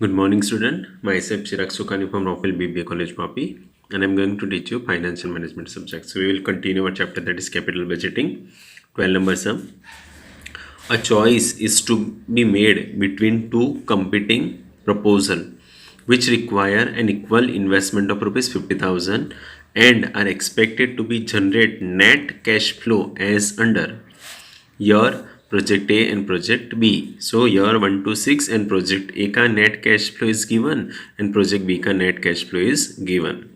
Good morning, student. Myself Chirag Sukhani from Rockwell BBA College, Mapi, and I'm going to teach you financial management subject. So we will continue our chapter that is capital budgeting. 12 number sum. A choice is to be made between two competing proposal, which require an equal investment of rupees 50,000 and are expected to be generate net cash flow as under your project A and project B. So year 1 to 6 and project A का net cash flow is given and project B का net cash flow is given.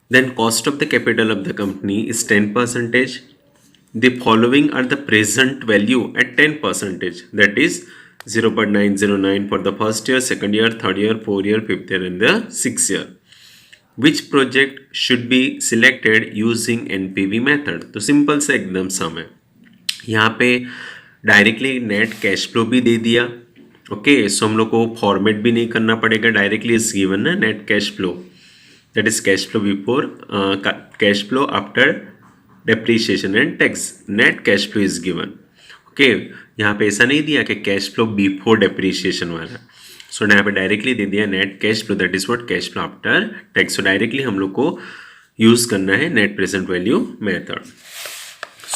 Then cost of the capital of the company is 10 percentage. The following are the present value at 10 percentage, that is 0.909 for the first year, second year, third year, fourth year, fifth year and the sixth year. Which project should be selected using NPV method? तो simple सा एकदम सम है. यहाँ पे directly net cash flow भी दे दिया. Okay, सो हम लोग को फॉर्मेट भी नहीं करना पड़ेगा, डायरेक्टली इज गिवन ना net cash flow, that is cash flow before cash flow after depreciation and tax. Net cash flow is given. Okay, यहाँ पे ऐसा नहीं दिया कि कैश फ्लो बिफोर डेप्रीशिएशन वाला. सो यहाँ पे डायरेक्टली दे दिया net cash flow, that is what cash flow after tax. So directly हम लोग को यूज करना है net present value method.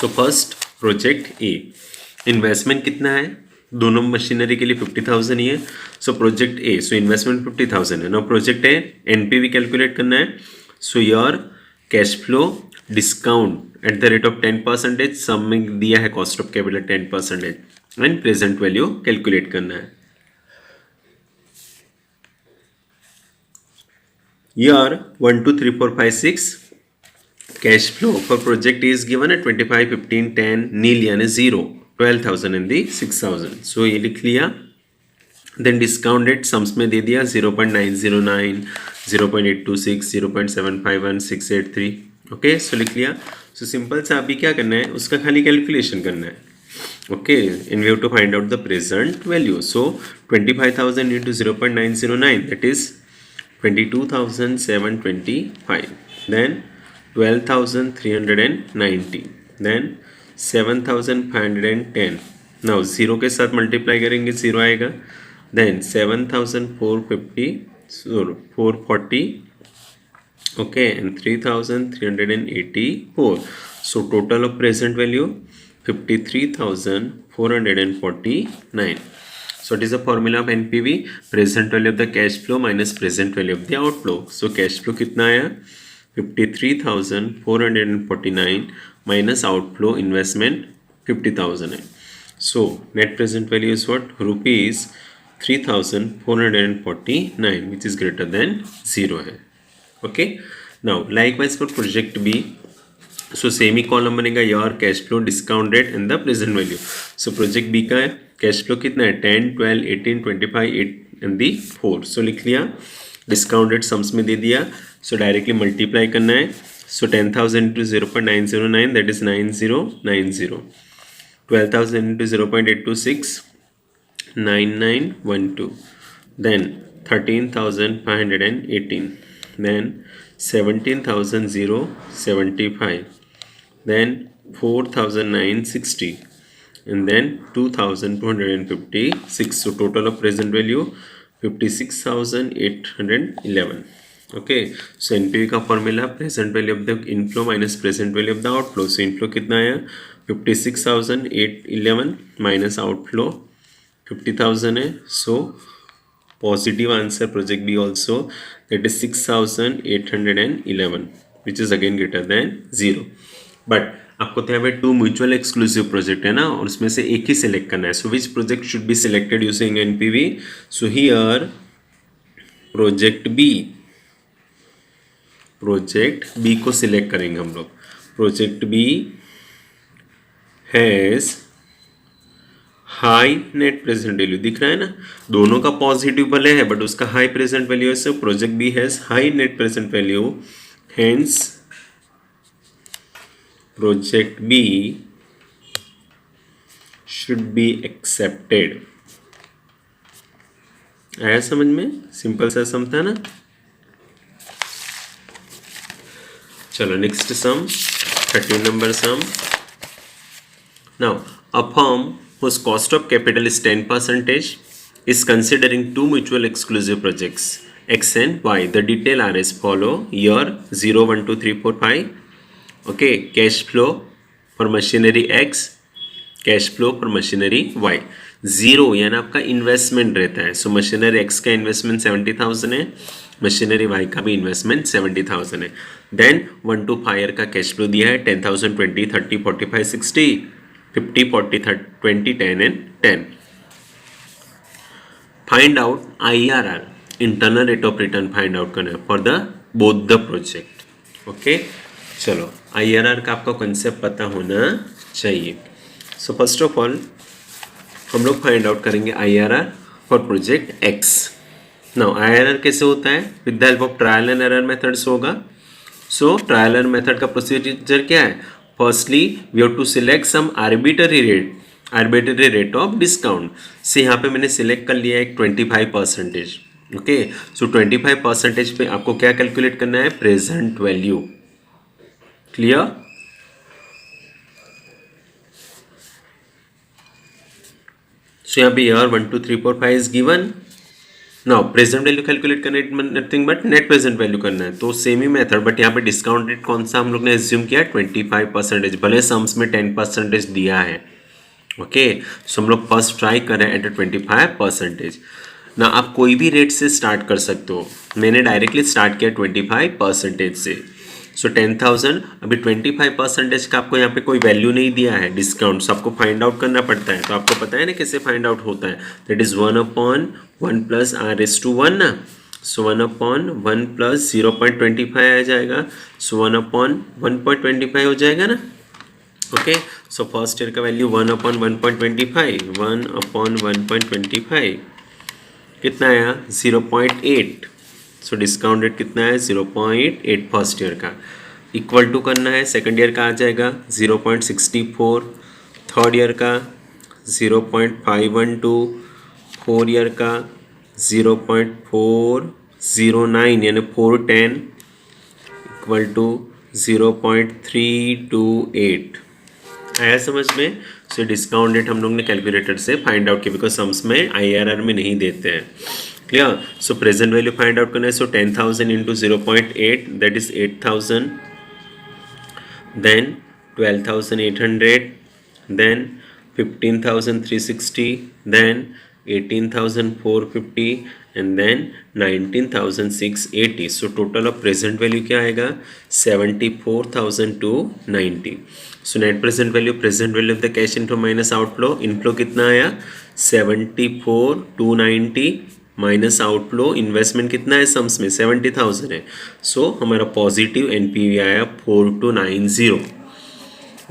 So first project A, investment कितना है दोनों मशीनरी के लिए 50,000 ही है. So project A, so investment 50,000 है. Now project A NPV calculate करना है. So your cash flow discount at the rate of 10 percentage, sum में दिया है cost of capital 10 percentage and present value calculate करना है. Year 1, 2, 3, 4, 5, 6 cash flow for project is given at 25, 15, 10, nil यानी 0, 12,000 and the 6,000. So ये लिख लिया. Then discounted sums में दे दिया 0.909, 0.826, 0.751, 683. ओके, सो लिख लिया. सो सिंपल सा अभी क्या करना है, उसका खाली कैलकुलेशन करना है. Okay, and we have to find out the present value. So 25,000 into 0.909, that is 22,725. Then 12,390. Then 7,510. Now 0 के साथ मल्टीप्लाई करेंगे 0 आएगा. Then 7,450, 440. Okay, and 3,384. So total of present value 53,449. So it is the formula of NPV, present value of the cash flow minus present value of the outflow. So cash flow कितना आया 53,449 minus outflow investment 50,000 है. So net present value is what, rupees 3,449, which is greater than 0 है. Okay, now likewise for project B. So semi column बनेगा your cash flow discounted and the present value. So project B का cash flow कितना है 10, 12, 18, 25, 8 and the 4. सो लिख लिया. Discounted sums में दे दिया. सो directly multiply करना है. So 10,000 into 0.909, that is 9090. 12,000 into 0.826, 9912. Then 13,518. Then 17,075. Then 4,960 and then 2,256. So total of present value 56,811. Okay, so NPV का formula present value of the inflow minus present value of the outflow. So inflow कितना आया 56,811 minus outflow 50,000 है. So positive answer project B also, that is 6,811, which is again greater than 0. But आपको तो यहाँ पे 2 mutual exclusive project है ना, और उसमें से एक ही सिलेक्ट करना है. So which project should be selected using NPV. So here project B को सिलेक्ट करेंगे हम लोग. Project B has high net present value, दिख रहा है ना, दोनों का पॉजिटिव भले है बट उसका हाई प्रेजेंट वैल्यू है. So project B has high net present value, hence project B should be accepted. आया समझ में, सिंपल सा सम था ना. चलो next sum, 13 number sum. Now a firm whose cost of capital is 10%, is considering two mutual exclusive projects X and Y. The detail are as follow. Year 0, 1, 2, 3, 4, 5. Okay, cash flow for machinery X, cash flow पर machinery Y. Zero यानी आपका investment रहता है. सो machinery x का investment 70,000 है, machinery Y का भी investment 70,000 है. देन 1 to 5 ईयर का कैश फ्लो दिया है 10,000, 20, 30, 45, 60, 50, 40, 20, 10 and 10. Find out IRR, internal rate of return find out करना है for the both the project. Okay, चलो IRR का आपका कंसेप्ट पता होना चाहिए. सो फर्स्ट ऑफ ऑल हम लोग फाइंड आउट करेंगे IRR for project X. Now IRR कैसे होता है? With the help of trial and error methods होगा. सो ट्रायल एंड मेथड का प्रोसीजर क्या है? Firstly we have to select some arbitrary rate of discount. Say यहाँ पे मैंने सिलेक्ट कर लिया है 25%. ओके, सो 25% पे आपको क्या कैलकुलेट करना है? Present value. क्लियर? सो यहाँ पे year 1, 2, 3, 4, 5 is given. Now present value calculate करना है nothing but net present value करना है. तो सेम ही मेथड, बट यहाँ पे डिस्काउंट रेट कौन सा हम लोग ने एज्यूम किया? 25%. भले सम्स में 10% दिया है. ओके, सो हम लोग फर्स्ट ट्राई कर रहे हैं एट 25%. ना आप कोई भी रेट से स्टार्ट कर सकते हो. मैंने डायरेक्टली स्टार्ट किया 25% से. सो 10,000. अभी 25% का आपको यहाँ पे कोई वैल्यू नहीं दिया है डिस्काउंट, सो आपको फाइंड आउट करना पड़ता है. तो आपको पता है ना कैसे फाइंड आउट होता है? दैट इज 1/1 प्लस R/1 ना. सो 1/1 प्लस 0.25 आ जाएगा. सो 1/1.25 हो जाएगा ना. ओके, सो फर्स्ट ईयर का वैल्यू 1/1.25. 1/1.25 कितना आया? 0.8. सो डिस्काउंट रेट कितना है? 0.8 फर्स्ट ईयर का. इक्वल टू करना है सेकंड ईयर का आ जाएगा 0.64. थर्ड ईयर का 0.512. फोर ईयर का 0.409 यानी 410 इक्वल टू 0.328. आया समझ में? सो डिस्काउंट रेट हम लोग ने कैलकुलेटर से फाइंड आउट किया, बिकॉज सम्स में IRR में नहीं देते हैं. Clear? So present value find out करना है. So 10,000 into 0.8 that is 8,000. Then 12,800. Then 15,360. Then 18,450 and then 19,680. So total of present value क्या आएगा? 74,290. So net present value of the cash inflow minus outflow. Inflow कितना आया? 74,290 minus outflow. Investment कितना है sums में? 70,000 है. सो हमारा पॉजिटिव NPV आया 4290.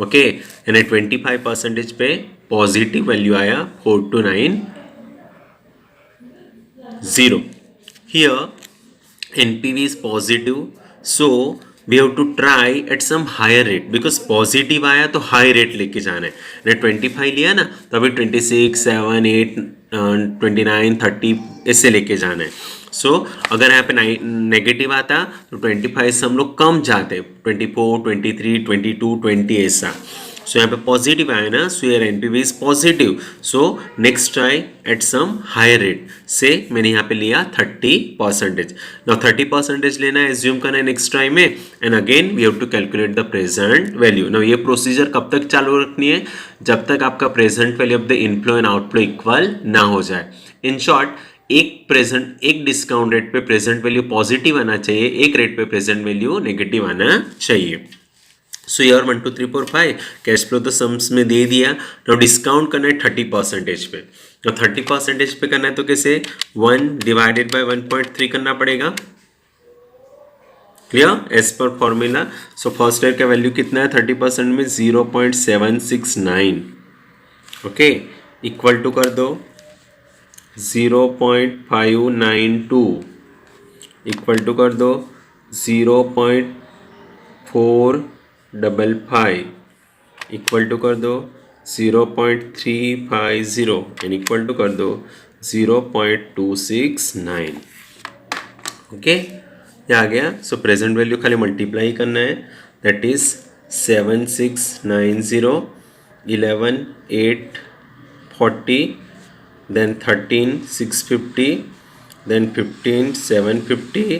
ओके, यानी 25% पे पॉजिटिव वैल्यू आया 4290. Here NPV is positive, so we have to try at some higher rate, because positive आया तो हाई रेट लेके जाना है. 25 लिया ना, तो अभी 26, 7, 8, 29, 30 ऐसे लेके जाना है. सो अगर यहाँ पे नेगेटिव आता तो 25 से हम लोग कम जाते, 24, 23, 22, 20 ऐसा. सो यहाँ पे पॉजिटिव आया ना, so your NPV is positive. So next try at some higher rate. Say मैंने यहाँ पे लिया 30%. नाउ 30% लेना है, एज्यूम करना है नेक्स्ट ट्राई में, and again we have to calculate the present value. Now ये प्रोसीजर कब तक चालू रखनी है? जब तक आपका present value of the inflow and outflow equal ना हो जाए. इन शॉर्ट, एक डिस्काउंट रेट पे प्रेजेंट वैल्यू पॉजिटिव आना चाहिए, एक रेट पे प्रेजेंट वैल्यू नेगेटिव आना चाहिए. सो ईयर 1, 2, 3, 4, 5 कैश फ्लो तो सम्स में दे दिया. तो डिस्काउंट करना है 30% पे. तो 30% पे करना है तो कैसे? 1 डिवाइडेड बाय 1.3 करना पड़ेगा. Clear? As per formula. So first year का वैल्यू कितना है 30% में? 0.769. ओके, इक्वल टू कर दो 0.592. इक्वल टू कर दो 0.455. इक्वल टू कर दो 0.350 एंड इक्वल टू कर दो 0.269. ओके, ये आ गया. सो प्रेजेंट वैल्यू खाली मल्टीप्लाई करना है. That is 7690 11,840 then 13 650, then 15 750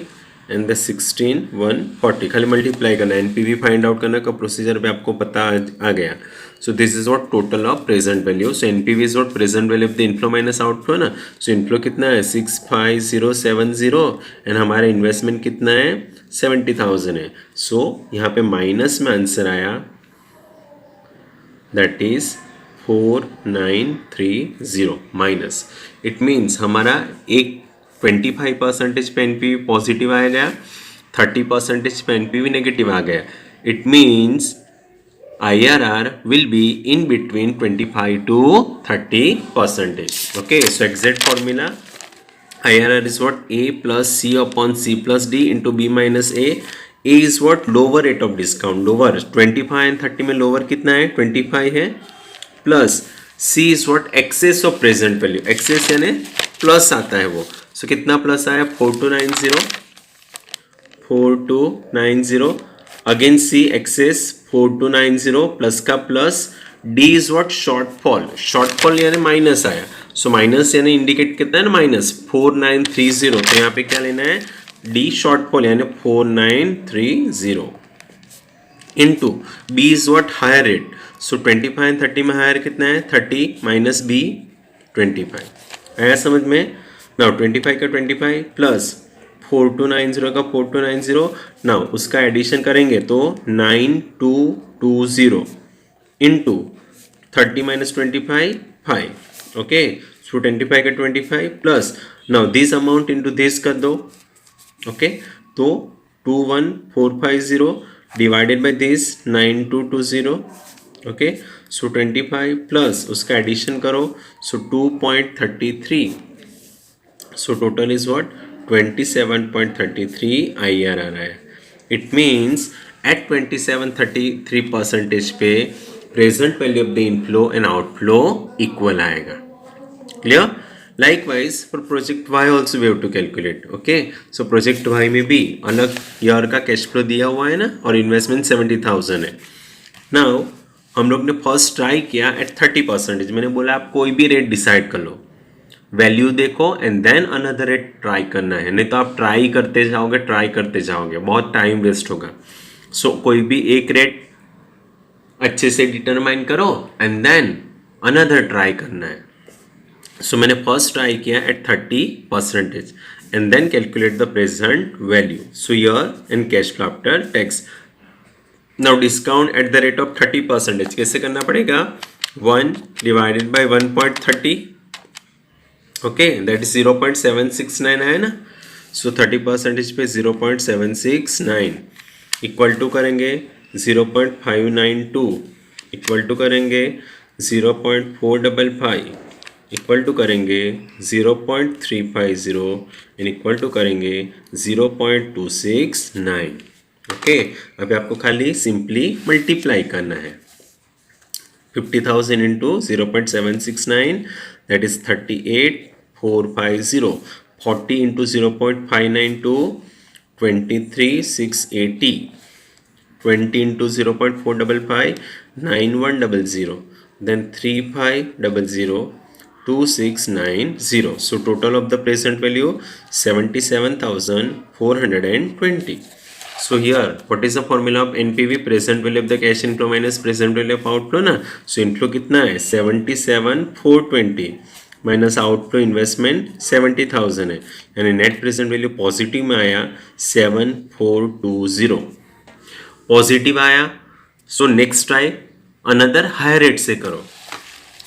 and the 16 140. खाली मल्टीप्लाई करना, एनपीवी फाइंड आउट करने का प्रोसीजर भी आपको पता आ गया. So this is what total of present value. So NPV is what present value of the inflow minus outflow ना. सो इनफ्लो कितना है 65070 एंड हमारा इन्वेस्टमेंट कितना है 70,000 है. सो यहाँ पे माइनस में आंसर आया that is 4930 minus. It means हमारा एक 25% पे एनपीवी पॉजिटिव आ गया, 30% पे एनपीवी नेगेटिव आ गया. It means IRR will be in between 25 to 30%. Okay, so exact formula IRR is what? A plus C upon C plus D into B minus A. A is what? Lower rate of discount. Lower 25 and 30 में lower कितना है 25 है, plus C is what? Excess of present value. Excess यानी plus आता है वो. So कितना plus आया 4290. अगेन सी एक्सेस 4290 प्लस का plus. D is what? Shortfall. Shortfall यानी माइनस आया. सो माइनस यानी इंडिकेट कितना है ना माइनस 4930. तो यहाँ पे क्या लेना है डी शॉर्टफॉल यानी 4930 into B is what? Higher rate. So 25 and 30 में हायर कितना है 30 माइनस बी 25. आया समझ में? नाउ 25 का 25 प्लस 4290 का 4290. नाउ उसका एडिशन करेंगे तो 9220 इंटू 30 माइनस 25 5. ओके, सो 25 का 25 plus now this amount into this कर दो. ओके, तो 21450 divided by this 9220. Okay, so 25 plus उसका एडिशन करो so 2.33. So total is what? 27.33 IRR है. इट मीन्स एट 27-33% पे present value of the inflow and outflow equal आएगा. Clear? Likewise for project Y also we have to calculate. Okay, so project Y में भी अलग year का cash flow दिया हुआ है ना और इन्वेस्टमेंट 70,000 है. नाउ हम लोग ने फर्स्ट ट्राई किया एट 30%. मैंने बोला आप कोई भी रेट डिसाइड कर लो, वैल्यू देखो and then another rate try करना है. नहीं तो आप ट्राई करते जाओगे बहुत टाइम वेस्ट होगा. सो कोई भी एक रेट अच्छे से डिटरमाइन करो एंड देन अनदर ट्राई करना है. सो मैंने फर्स्ट ट्राई किया at 30% and then calculate the present value. So year end cash flow after tax. Now discount at the rate of 30%. कैसे करना पड़ेगा? 1 divided by 1.30. Okay, that is 0.769 है ना. सो 30% पे 0.769 इक्वल टू करेंगे 0.592 इक्वल टू करेंगे 0.455 equal to करेंगे 0.350 and equal to करेंगे 0.269. ओके, अभी आपको खाली सिंपली मल्टीप्लाई करना है. 50,000 into 0.769 that is 38,450. 40 into 0.592 23,680. 20 into 0.455 9100. Then 3500 2690. So total of the present value 77,420. So here, what is the formula of NPV? Present value of the cash inflow minus present value of outflow ना. So inflow कितना है 77,420 minus outflow investment 70,000 है यानी net present value positive में आया 7420 positive आया. So next try another higher rate से करो.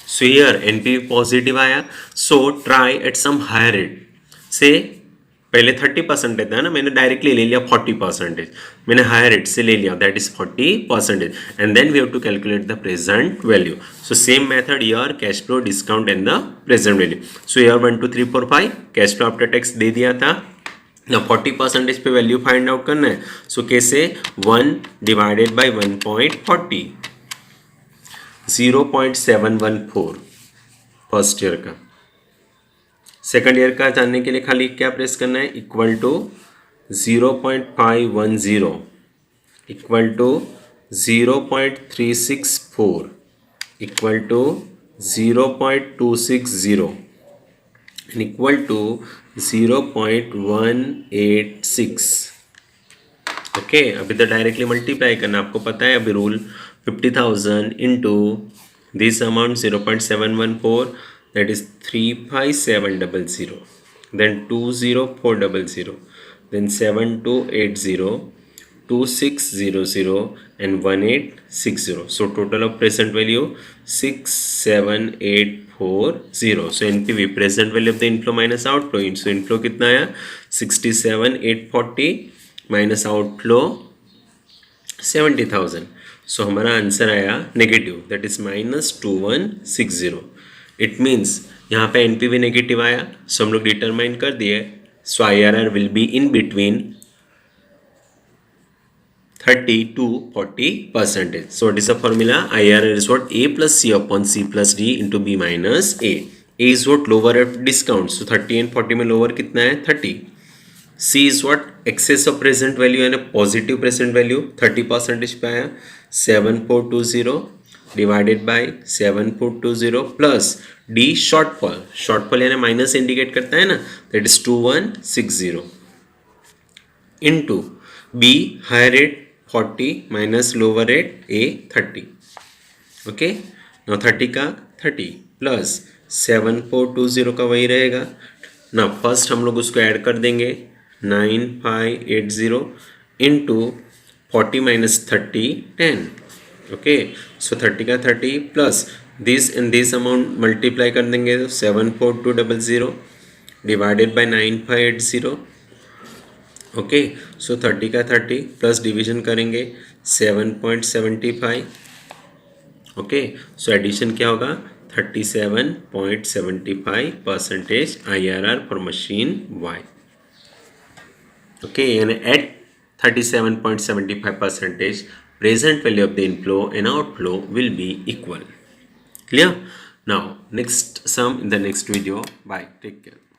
सो हियर एनपीवी पॉजिटिव आया. So try at some higher rate से. पहले 30% लेता है ना, मैंने डायरेक्टली ले लिया 40%. मैंने हायर रेट से ले लिया that is 40% and then we have to calculate the present value. So same method year cash flow discount and the present value. So year 1 2 3 4 5 cash flow after tax दे दिया था ना. 40% पे वैल्यू फाइंड आउट करना है. So कैसे 1 divided by 1.40 0.714 first year का. Second year का जानने के लिए खाली क्या प्रेस करना है equal to 0.510 equal to 0.364 equal to 0.260 and equal to 0.186. Okay अभी तो डायरेक्टली मल्टीप्लाई करना, आपको पता है अभी rule 50,000 into this amount 0.714, that is 35700, then 20400, then 7280, 2600 and 1860. So total of present value 67840. So NPV present value of the inflow minus outflow. So inflow कितना आया 67,840 minus outflow 70,000. सो हमारा आंसर आया negative, that is -2160. It means यहाँ पे NPV negative आया, सो हम लोग determine कर दिए. सो IRR will be in between 30 to 40%. So what is the formula? IRR is what? A plus C upon C plus D into B minus A. A is what? Lower at discount. So 30 and 40 में lower कितना है 30. C is what? Excess of present value and a positive present value 30% पे आया 7420 divided by 7420 plus D shortfall. Shortfall यानी minus indicate करता है ना, that is 2160 into B higher rate 40 minus lower rate A 30. Okay, now 30 का 30 plus 7420 का वही रहेगा ना. फर्स्ट हम लोग उसको ऐड कर देंगे 9580 इंटू 40 माइनस 30 10. ओके, सो 30 का 30 plus this and this amount multiply कर देंगे तो 74200 डिवाइडेड बाय 9580. ओके, सो 30 का 30 प्लस डिवीजन करेंगे 7.75. ओके, सो एडिशन क्या होगा 37.75% IRR for machine Y. Okay, and at 37.75%, present value of the inflow and outflow will be equal. Clear? Now, next sum in the next video. Bye. Take care.